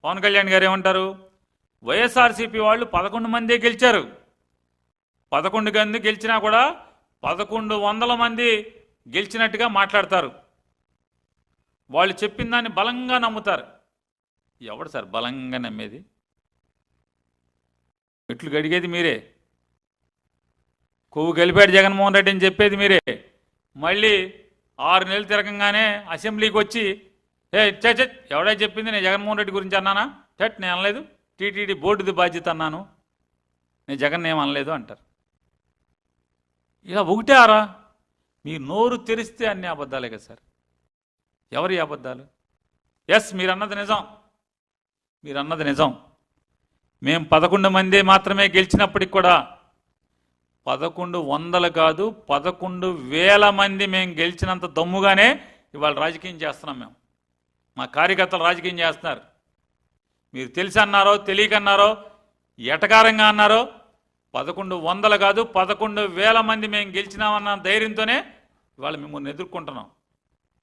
పవన్ కళ్యాణ్ గారు ఏమంటారు? వైఎస్ఆర్సీపీ వాళ్ళు 11 మందే గెలిచారు. 11 మంది గెలిచినా కూడా 1100 మంది గెలిచినట్టుగా మాట్లాడతారు. వాళ్ళు చెప్పిన దాన్ని బలంగా నమ్ముతారు. ఎవడు సార్ బలంగా నమ్మేది? ఎట్లు గడిగేది మీరే. కొవ్వు గెలిపాడు జగన్మోహన్ రెడ్డి అని చెప్పేది మీరే. మళ్ళీ 6 నెలలు తిరగంగానే అసెంబ్లీకి వచ్చి ఎవడై చెప్పింది నేను జగన్మోహన్ రెడ్డి గురించి అన్నానా? నేను అనలేదు, టీటీడీ బోర్డుది బాధ్యత అన్నాను, నేను జగన్ ఏం అనలేదు అంటారు. ఇలా ఒకటే ఆరా? మీ నోరు తెరిస్తే అన్ని అబద్ధాలే కదా సార్. ఎవరి అబద్ధాలు? ఎస్, మీరు అన్నది నిజం. మేము 11 మంది మాత్రమే గెలిచినప్పటికి కూడా 1100 కాదు 11,000 మంది మేము గెలిచినంత దమ్ముగానే ఇవాళ రాజకీయం చేస్తున్నాం. మేము మా కార్యకర్తలు రాజకీయం చేస్తున్నారు. మీరు తెలిసి అన్నారో తెలియకన్నారో ఎటకారంగా అన్నారో 1100 కాదు 11,000 మంది మేము గెలిచినామన్న ధైర్యంతోనే ఇవాళ మిమ్మల్ని ఎదుర్కొంటున్నాం.